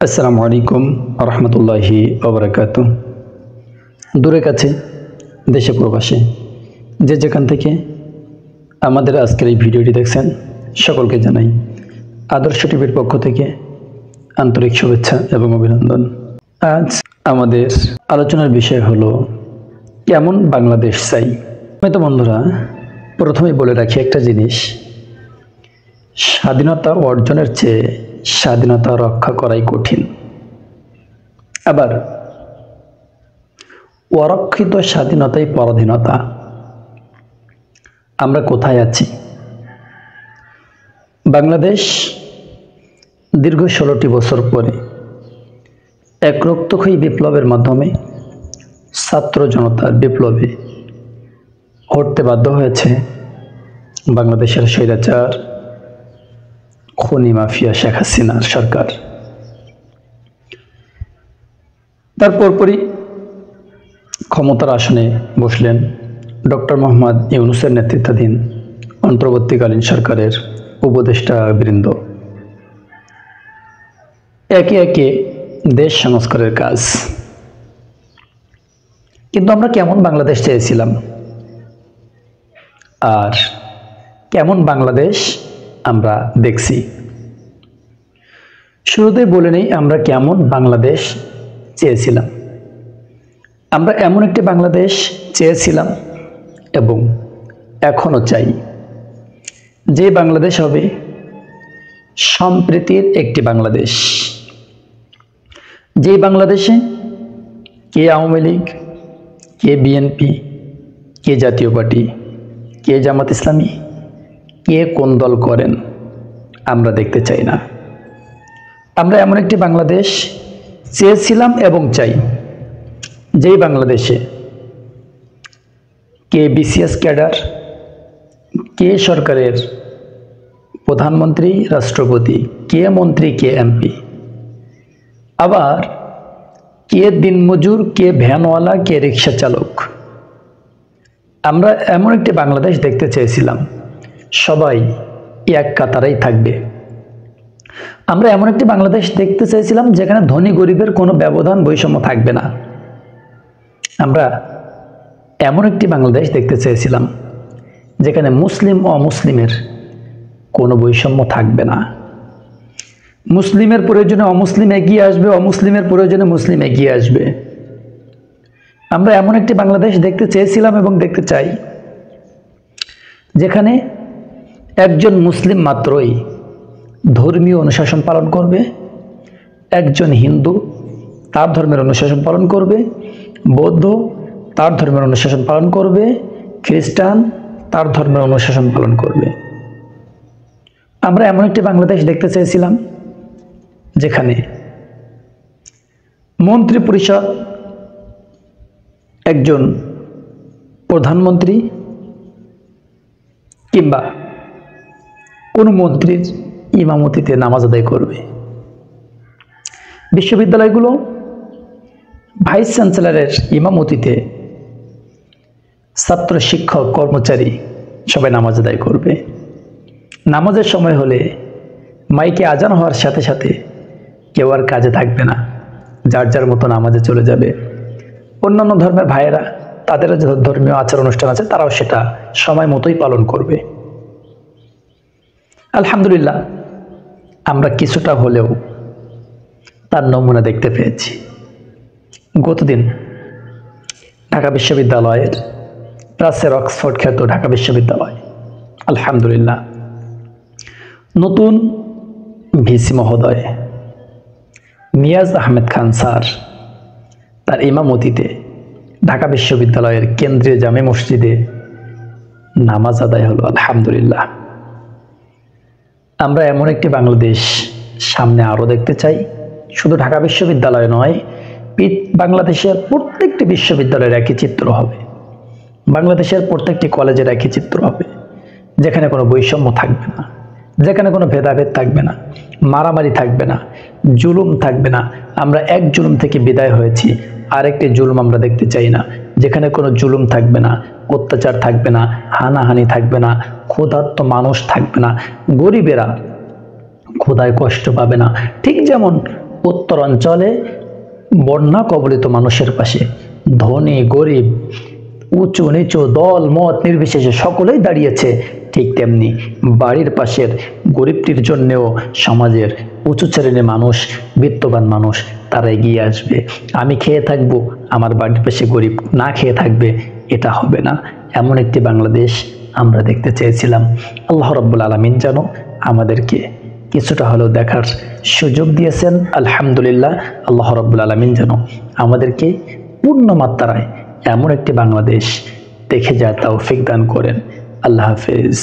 আসসালামু আলাইকুম রহমতুল্লাহি ওবরাকাতুহ। দূরে কাছে দেশে প্রবাসে যে যেখান থেকে আমাদের আজকের এই ভিডিওটি দেখছেন সকলকে জানাই আদর্শ টিভির পক্ষ থেকে আন্তরিক শুভেচ্ছা এবং অভিনন্দন। আজ আমাদের আলোচনার বিষয় হলো কেমন বাংলাদেশ চাই। তো বন্ধুরা, প্রথমেই বলে রাখি একটা জিনিস, স্বাধীনতা অর্জনের চেয়ে স্বাধীনতা রক্ষা করাই কঠিন। আবার অরক্ষিত স্বাধীনতাই পরাধীনতা। আমরা কোথায় আছি? বাংলাদেশ দীর্ঘ 16টি বছর পরে এক রক্তক্ষয়ী বিপ্লবের মাধ্যমে ছাত্র জনতার বিপ্লবে হটতে বাধ্য হয়েছে বাংলাদেশের স্বৈরাচার খুনি মাফিয়া শেখ হাসিনার সরকার। তারপরই ক্ষমতার আসনে বসলেন ডক্টর মোহাম্মদ ইউনূসের নেতৃত্বাধীন অন্তর্বর্তীকালীন সরকারের উপদেষ্টা বৃন্দ। একে একে দেশ সংস্কারের কাজ। কিন্তু আমরা কেমন বাংলাদেশ চেয়েছিলাম আর কেমন বাংলাদেশ আমরা দেখছি। শুরুতেই বলে নেই আমরা কেমন বাংলাদেশ চেয়েছিলাম। আমরা এমন একটি বাংলাদেশ চেয়েছিলাম এবং এখনো চাই, যে বাংলাদেশ হবে সম্প্রীতির একটি বাংলাদেশ, যে বাংলাদেশে কে আওয়ামী লীগ, কে বিএনপি, কে জাতীয় পার্টি, কে জামাত ইসলামী, কে কোন দল করেন আমরা দেখতে চাই না। আমরা এমন একটি বাংলাদেশ চেয়েছিলাম এবং চাই, যেই বাংলাদেশে কে বিসিএস ক্যাডার, কে সরকারের প্রধানমন্ত্রী, রাষ্ট্রপতি, কে মন্ত্রী, কে এমপি, আবার কে দিনমজুর, কে ভ্যানওয়ালা, কে রিক্সা চালক। আমরা এমন একটি বাংলাদেশ দেখতে চেয়েছিলাম সবাই এক কাতারেই থাকবে। আমরা এমন একটি বাংলাদেশ দেখতে চেয়েছিলাম যেখানে ধনী গরিবের কোনো ব্যবধান, বৈষম্য থাকবে না। আমরা এমন একটি বাংলাদেশ দেখতে চেয়েছিলাম যেখানে মুসলিম ও অমুসলিমের কোনো বৈষম্য থাকবে না। মুসলিমের প্রয়োজনে অমুসলিম এগিয়ে আসবে, অমুসলিমের প্রয়োজনে মুসলিম এগিয়ে আসবে। আমরা এমন একটি বাংলাদেশ দেখতে চেয়েছিলাম এবং দেখতে চাই যেখানে একজন মুসলিম মাত্রই ধর্মীয় অনুশাসন পালন করবে, একজন হিন্দু তার ধর্মের অনুশাসন পালন করবে, বৌদ্ধ তার ধর্মের অনুশাসন পালন করবে, খ্রিস্টান তার ধর্মের অনুশাসন পালন করবে। আমরা এমন একটি বাংলাদেশ দেখতে চেয়েছিলাম যেখানে মন্ত্রী পরিষদ একজন প্রধানমন্ত্রী কিংবা কোনো মন্ত্রীর ইমামতিতে নামাজ আদায় করবে। বিশ্ববিদ্যালয়গুলো ভাইস চ্যান্সেলরের ইমামতিতে ছাত্র, শিক্ষক, কর্মচারী সবাই নামাজ আদায় করবে। নামাজের সময় হলে মাইকে আজান হওয়ার সাথে সাথে কেউ আর কাজে থাকবে না, যার যার মতো নামাজে চলে যাবে। অন্যান্য ধর্মের ভাইয়েরা তাদের যে ধর্মীয় আচার অনুষ্ঠান আছে তারাও সেটা সময় মতোই পালন করবে। আলহামদুলিল্লাহ, আমরা কিছুটা হলেও তার নমুনা দেখতে পেয়েছি। গতদিন ঢাকা বিশ্ববিদ্যালয়ের প্রাচ্যের অক্সফোর্ড খ্যাত ঢাকা বিশ্ববিদ্যালয় আলহামদুলিল্লাহ নতুন ভিসি মহোদয় মিয়াজ আহমেদ খান স্যার তার ইমামতিতে ঢাকা বিশ্ববিদ্যালয়ের কেন্দ্রীয় জামে মসজিদে নামাজ আদায় হলো। আলহামদুলিল্লাহ, আমরা এমন একটি বাংলাদেশ সামনে আরও দেখতে চাই। শুধু ঢাকা বিশ্ববিদ্যালয় নয়, বাংলাদেশের প্রত্যেকটি বিশ্ববিদ্যালয়ের একই চিত্র হবে, বাংলাদেশের প্রত্যেকটি কলেজের একই চিত্র হবে, যেখানে কোনো বৈষম্য থাকবে না, যেখানে কোনো ভেদাভেদ থাকবে না, মারামারি থাকবে না, জুলুম থাকবে না। আমরা এক জুলুম থেকে বিদায় হয়েছি, আরেকটি জুলুম আমরা দেখতে চাই না। যেখানে কোনো জুলুম থাকবে না, অত্যাচার থাকবে না, হানাহানি থাকবে না, ক্ষুধার্ত মানুষ থাকবে না, গরিবেরা ক্ষুধায় কষ্ট পাবে না। ঠিক যেমন উত্তরাঞ্চলে বন্যা কবলিত মানুষের পাশে, ধনী গরিব উঁচু নিচু দল মত নির্বিশেষে সকলেই দাঁড়িয়েছে, ঠিক তেমনি বাড়ির পাশের গরিবটির জন্যেও সমাজের উঁচু শ্রেণীর মানুষ, বিত্তবান মানুষ তারা এগিয়ে আসবে। আমি খেয়ে থাকবো, আমার বাড়ির পাশে গরিব না খেয়ে থাকবে, এটা হবে না। এমন একটি বাংলাদেশ আমরা দেখতে চেয়েছিলাম। আল্লাহ রাব্বুল আলামিন যেন আমাদেরকে কিছুটা হলেও দেখার সুযোগ দিয়েছেন। আলহামদুলিল্লাহ, আল্লাহ রাব্বুল আলামিন যেন আমাদেরকে পূর্ণ মাত্রায় এমন একটি বাংলাদেশ দেখে যাওয়ার তৌফিক দান করেন। আল্লাহ হাফেজ।